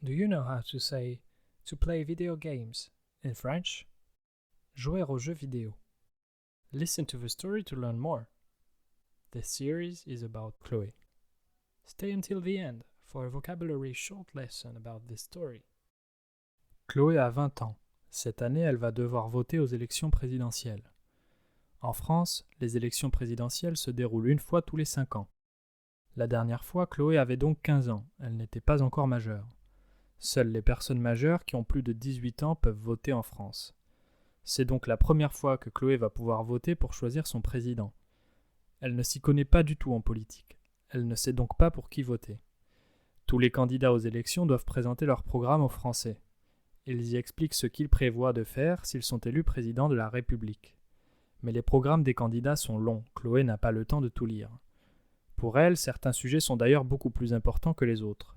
Do you know how to say to play video games in French? Jouer aux jeux vidéo. Listen to the story to learn more. This series is about Chloé. Stay until the end for a vocabulary short lesson about this story. Chloé a 20 ans. Cette année, elle va devoir voter aux élections présidentielles. En France, les élections présidentielles se déroulent une fois tous les 5 ans. La dernière fois, Chloé avait donc 15 ans. Elle n'était pas encore majeure. Seules les personnes majeures qui ont plus de 18 ans peuvent voter en France. C'est donc la première fois que Chloé va pouvoir voter pour choisir son président. Elle ne s'y connaît pas du tout en politique. Elle ne sait donc pas pour qui voter. Tous les candidats aux élections doivent présenter leur programme aux Français. Ils y expliquent ce qu'ils prévoient de faire s'ils sont élus président de la République. Mais les programmes des candidats sont longs. Chloé n'a pas le temps de tout lire. Pour elle, certains sujets sont d'ailleurs beaucoup plus importants que les autres.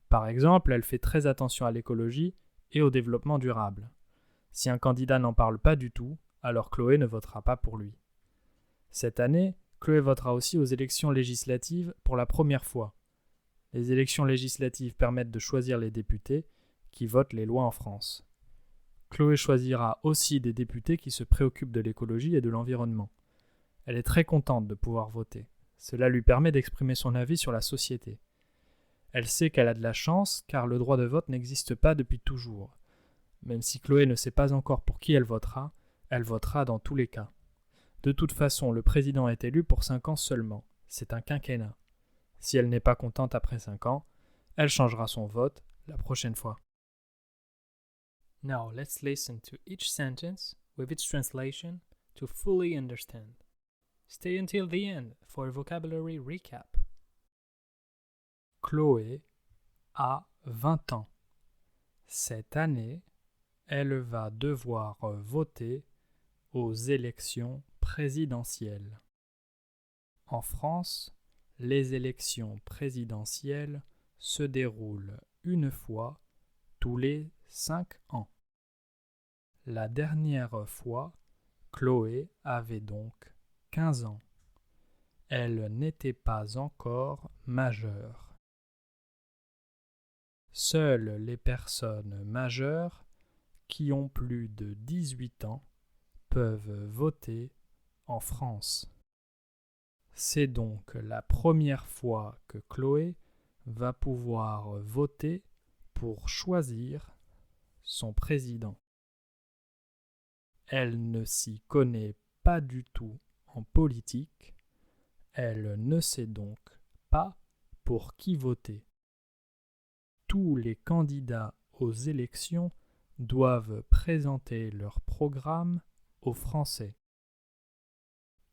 Par exemple, elle fait très attention à l'écologie et au développement durable. Si un candidat n'en parle pas du tout, alors Chloé ne votera pas pour lui. Cette année, Chloé votera aussi aux élections législatives pour la première fois. Les élections législatives permettent de choisir les députés qui votent les lois en France. Chloé choisira aussi des députés qui se préoccupent de l'écologie et de l'environnement. Elle est très contente de pouvoir voter. Cela lui permet d'exprimer son avis sur la société. Elle sait qu'elle a de la chance car le droit de vote n'existe pas depuis toujours. Même si Chloé ne sait pas encore pour qui elle votera dans tous les cas. De toute façon, le président est élu pour 5 ans seulement. C'est un quinquennat. Si elle n'est pas contente après 5 ans, elle changera son vote la prochaine fois. Now let's listen to each sentence with its translation to fully understand. Stay until the end for a vocabulary recap. Chloé a 20 ans. Cette année, elle va devoir voter aux élections présidentielles. En France, les élections présidentielles se déroulent une fois tous les 5 ans. La dernière fois, Chloé avait donc 15 ans. Elle n'était pas encore majeure. Seules les personnes majeures qui ont plus de 18 ans peuvent voter en France. C'est donc la première fois que Chloé va pouvoir voter pour choisir son président. Elle ne s'y connaît pas du tout en politique. Elle ne sait donc pas pour qui voter. Tous les candidats aux élections doivent présenter leur programme aux Français.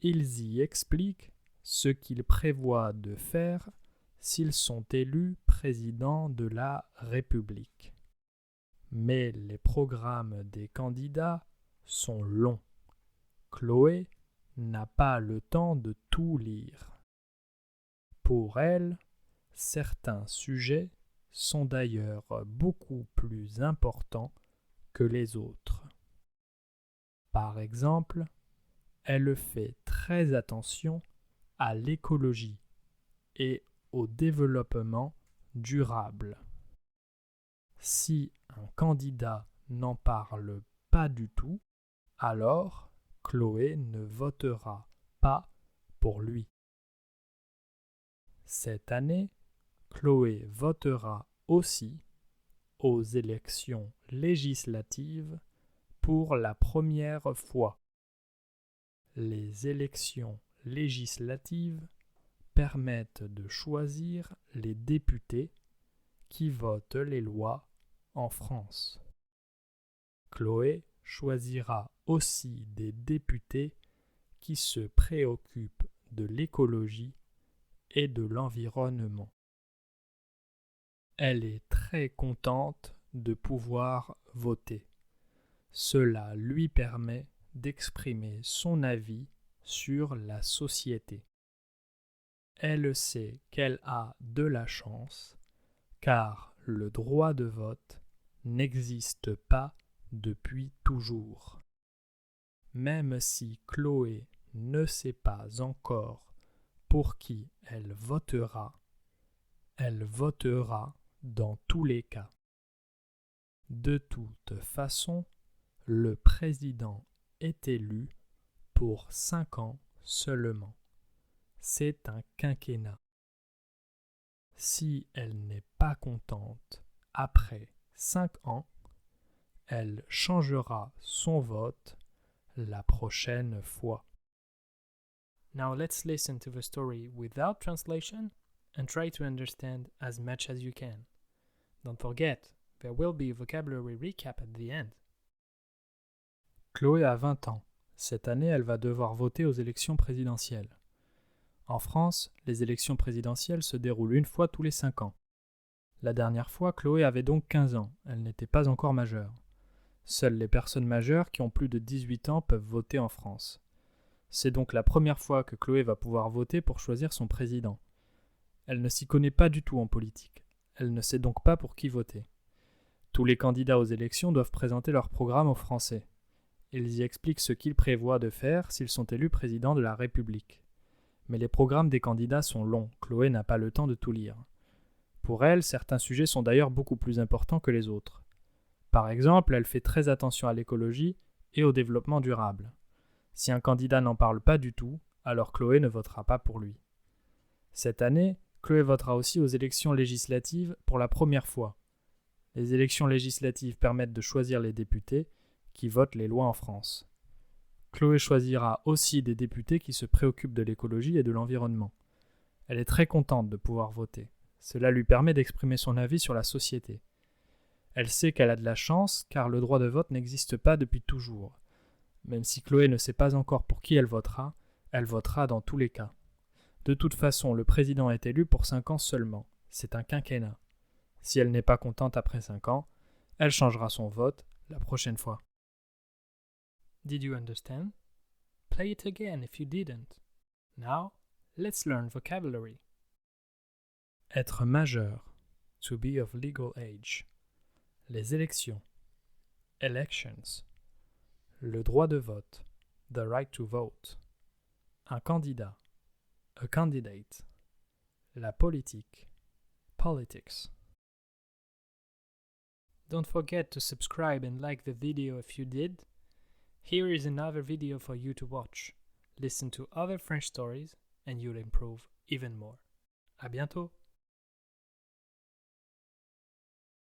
Ils y expliquent ce qu'ils prévoient de faire s'ils sont élus président de la République. Mais les programmes des candidats sont longs. Chloé n'a pas le temps de tout lire. Pour elle, certains sujets sont d'ailleurs beaucoup plus importants que les autres. Par exemple, elle fait très attention à l'écologie et au développement durable. Si un candidat n'en parle pas du tout, alors Chloé ne votera pas pour lui. Cette année, Chloé votera aussi aux élections législatives pour la première fois. Les élections législatives permettent de choisir les députés qui votent les lois en France. Chloé choisira aussi des députés qui se préoccupent de l'écologie et de l'environnement. Elle est très contente de pouvoir voter. Cela lui permet d'exprimer son avis sur la société. Elle sait qu'elle a de la chance car le droit de vote n'existe pas depuis toujours. Même si Chloé ne sait pas encore pour qui elle votera dans tous les cas. De toute façon, le président est élu pour 5 ans seulement. C'est un quinquennat. Si elle n'est pas contente après 5 ans, elle changera son vote la prochaine fois. Now let's listen to the story without translation and try to understand as much as you can. Don't forget, there will be a vocabulary recap at the end. Chloé a 20 ans. Cette année, elle va devoir voter aux élections présidentielles. En France, les élections présidentielles se déroulent une fois tous les 5 ans. La dernière fois, Chloé avait donc 15 ans. Elle n'était pas encore majeure. Seules les personnes majeures qui ont plus de 18 ans peuvent voter en France. C'est donc la première fois que Chloé va pouvoir voter pour choisir son président. Elle ne s'y connaît pas du tout en politique. Elle ne sait donc pas pour qui voter. Tous les candidats aux élections doivent présenter leur programme aux Français. Ils y expliquent ce qu'ils prévoient de faire s'ils sont élus président de la République. Mais les programmes des candidats sont longs. Chloé n'a pas le temps de tout lire. Pour elle, certains sujets sont d'ailleurs beaucoup plus importants que les autres. Par exemple, elle fait très attention à l'écologie et au développement durable. Si un candidat n'en parle pas du tout, alors Chloé ne votera pas pour lui. Cette année, Chloé votera aussi aux élections législatives pour la première fois. Les élections législatives permettent de choisir les députés qui votent les lois en France. Chloé choisira aussi des députés qui se préoccupent de l'écologie et de l'environnement. Elle est très contente de pouvoir voter. Cela lui permet d'exprimer son avis sur la société. Elle sait qu'elle a de la chance car le droit de vote n'existe pas depuis toujours. Même si Chloé ne sait pas encore pour qui elle votera dans tous les cas. De toute façon, le président est élu pour 5 ans seulement. C'est un quinquennat. Si elle n'est pas contente après 5 ans, elle changera son vote la prochaine fois. Did you understand? Play it again if you didn't. Now, let's learn vocabulary. Être majeur. To be of legal age. Les élections. Elections. Le droit de vote. The right to vote. Un candidat. A candidate. La politique. Politics. Don't forget to subscribe and like the video if you did. Here is another video for you to watch. Listen to other French stories and you'll improve even more. À bientôt!